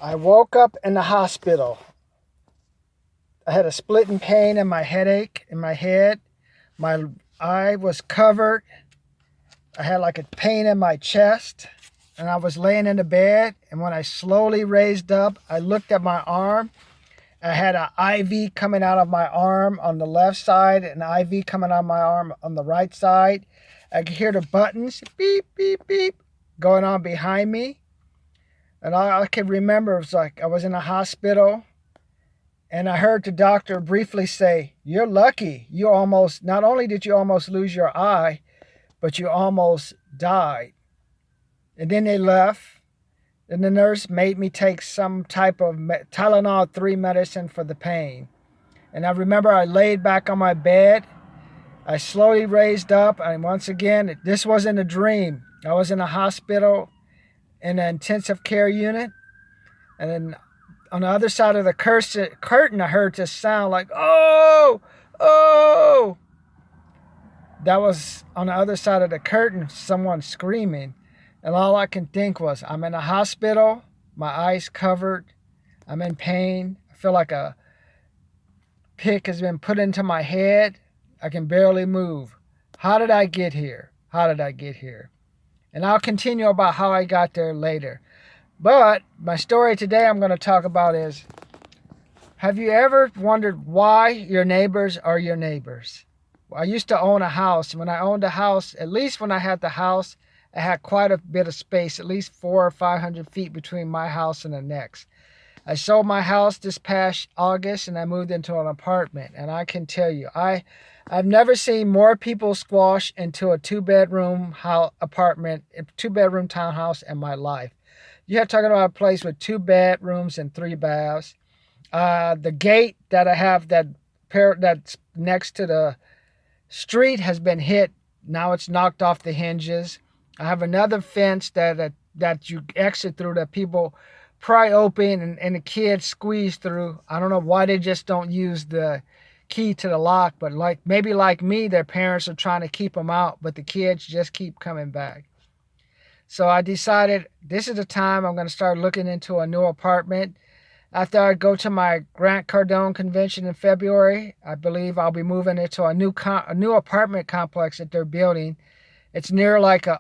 I woke up in the hospital. I had a splitting pain and my headache in my head. My eye was covered. I had like a pain in my chest. And I was laying in the bed. And when I slowly raised up, I looked at my arm. I had an IV coming out of my arm on the left side and an IV coming out of my arm on the right side. I could hear the buttons, beep, beep, beep, going on behind me. And all I could remember was like I was in a hospital. And I heard the doctor briefly say, "You're lucky. Not only did you almost lose your eye, but you almost died." And then they left. And the nurse made me take some type of Tylenol 3 medicine for the pain. And I remember I laid back on my bed. I slowly raised up. And once again, this wasn't a dream. I was in a hospital in an intensive care unit. And then on the other side of the curtain, I heard this sound like, "Oh, oh." That was on the other side of the curtain, someone screaming. And all I can think was, I'm in a hospital, my eyes covered, I'm in pain. I feel like a pick has been put into my head. I can barely move. How did I get here? How did I get here? And I'll continue about how I got there later. But my story today I'm going to talk about is, have you ever wondered why your neighbors are your neighbors? I used to own a house. When I owned a house, at least when I had the house, I had quite a bit of space, at least 400 or 500 feet between my house and the next. I sold my house this past August and I moved into an apartment. And I can tell you, I've never seen more people squash into a two-bedroom townhouse in my life. You're talking about a place with 2 bedrooms and 3 baths. The gate that I have that's next to the street has been hit. Now it's knocked off the hinges. I have another fence that you exit through that people pry open and the kids squeeze through. I don't know why they just don't use the key to the lock, but maybe like me, their parents are trying to keep them out, but the kids just keep coming back. So I decided this is the time I'm going to start looking into a new apartment. After I go to my Grant Cardone convention in February, I believe I'll be moving into a new apartment complex that they're building. It's near like a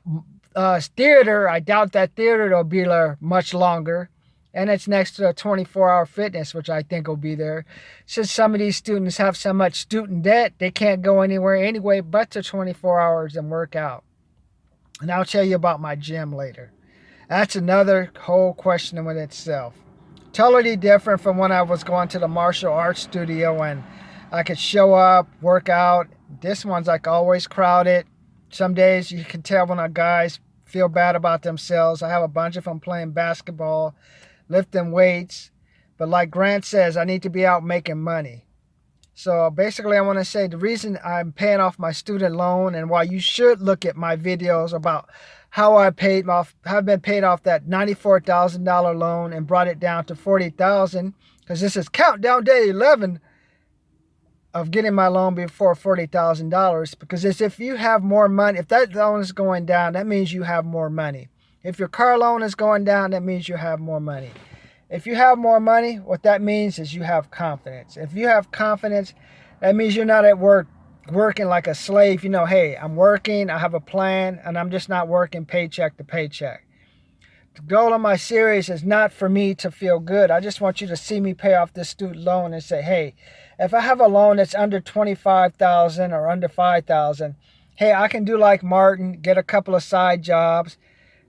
theater. I doubt that theater will be there much longer. And it's next to a 24-hour fitness, which I think will be there. Since some of these students have so much student debt, they can't go anywhere anyway but to 24 hours and work out. And I'll tell you about my gym later. That's another whole question in itself. Totally different from when I was going to the martial arts studio and I could show up, work out. This one's like always crowded. Some days you can tell when our guys feel bad about themselves. I have a bunch of them playing basketball, lifting weights. But like Grant says, I need to be out making money. So basically I want to say the reason I'm paying off my student loan and why you should look at my videos about how have been paid off that $94,000 loan and brought it down to $40,000, because this is countdown day 11 of getting my loan before $40,000. Because if you have more money, if that loan is going down, that means you have more money. If your car loan is going down, that means you have more money. If you have more money, what that means is you have confidence. If you have confidence, that means you're not at work working like a slave. You know, hey, I'm working, I have a plan, and I'm just not working paycheck to paycheck. The goal of my series is not for me to feel good. I just want you to see me pay off this student loan and say, hey, if I have a loan that's under $25,000 or under $5,000, hey, I can do like Martin, get a couple of side jobs,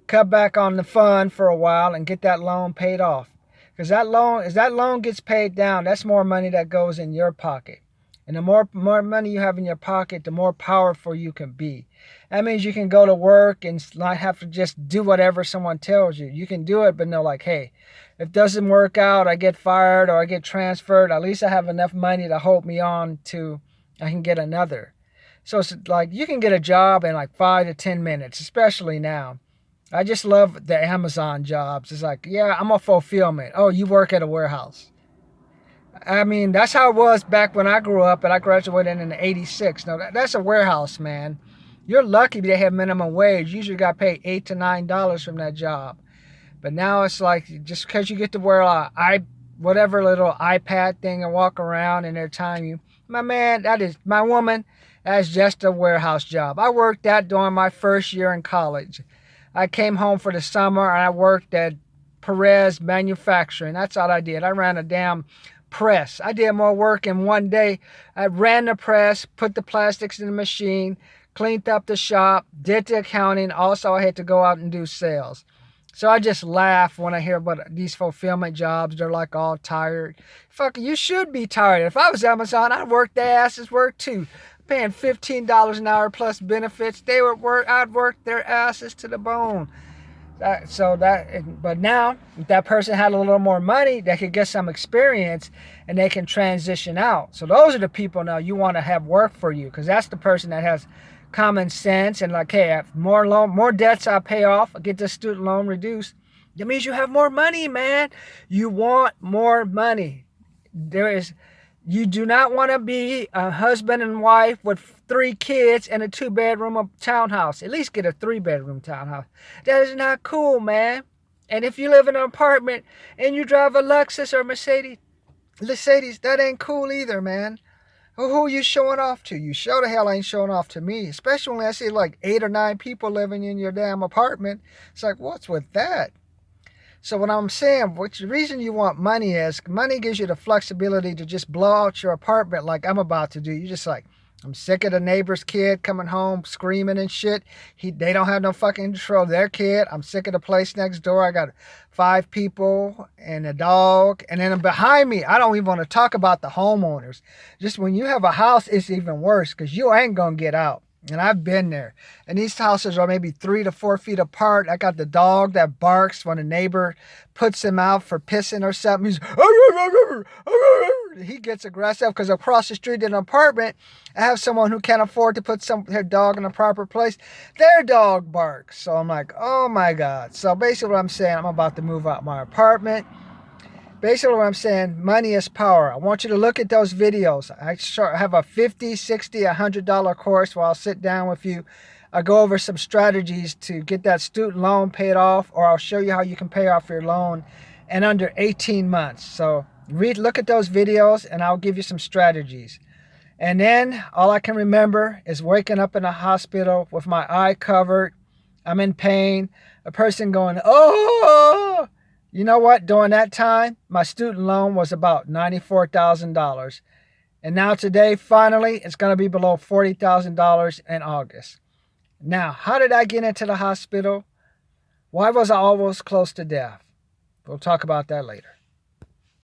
cut back on the fun for a while and get that loan paid off. Because as that loan gets paid down, that's more money that goes in your pocket. And the more money you have in your pocket, the more powerful you can be. That means you can go to work and not have to just do whatever someone tells you. You can do it, but know like, hey, if it doesn't work out, I get fired or I get transferred, at least I have enough money to hold me on to, I can get another. So it's like you can get a job in like 5 to 10 minutes, especially now. I just love the Amazon jobs. It's like, yeah, I'm a fulfillment. Oh, you work at a warehouse. I mean, that's how it was back when I grew up and I graduated in '86. No, that's a warehouse, man. You're lucky they have minimum wage. You usually got paid $8 to $9 from that job. But now it's like just because you get to wear whatever little iPad thing and walk around and they're telling you, my man, that is my woman, that's just a warehouse job. I worked that during my first year in college. I came home for the summer and I worked at Perez Manufacturing. That's all I did. I ran a damn press. I did more work in one day. I ran the press, put the plastics in the machine, cleaned up the shop, did the accounting. Also, I had to go out and do sales. So I just laugh when I hear about these fulfillment jobs. They're like all tired. Fuck, you should be tired. If I was Amazon, I'd work their asses work too. Paying $15 an hour plus benefits. I'd work their asses to the bone. But now, if that person had a little more money, they could get some experience and they can transition out. So those are the people now you want to have work for you, because that's the person that has common sense and like, hey, more debts I pay off, I get the student loan reduced. That means you have more money, man. You want more money. You do not want to be a husband and wife with 3 kids and a 2-bedroom townhouse. At least get a 3-bedroom townhouse. That is not cool, man. And if you live in an apartment and you drive a Lexus or Mercedes, that ain't cool either, man. Who are you showing off to? You sure the hell ain't showing off to me. Especially when I see like 8 or 9 people living in your damn apartment. It's like, what's with that? So what I'm saying, the reason you want money is money gives you the flexibility to just blow out your apartment like I'm about to do. You just like, I'm sick of the neighbor's kid coming home screaming and shit. They don't have no fucking control of their kid. I'm sick of the place next door. I got 5 people and a dog. And then behind me, I don't even want to talk about the homeowners. Just when you have a house, it's even worse because you ain't going to get out. And I've been there. And these houses are maybe 3 to 4 feet apart. I got the dog that barks when a neighbor puts him out for pissing or something. He gets aggressive because across the street in an apartment, I have someone who can't afford to put their dog in a proper place. Their dog barks. So I'm like, oh my God. So basically what I'm saying, I'm about to move out my apartment. Basically what I'm saying, money is power. I want you to look at those videos. I have a $50, $60, $100 course where I'll sit down with you. I'll go over some strategies to get that student loan paid off, or I'll show you how you can pay off your loan in under 18 months. So look at those videos and I'll give you some strategies. And then all I can remember is waking up in a hospital with my eye covered. I'm in pain. A person going, oh! You know what? During that time, my student loan was about $94,000. And now today, finally, it's going to be below $40,000 in August. Now, how did I get into the hospital? Why was I almost close to death? We'll talk about that later.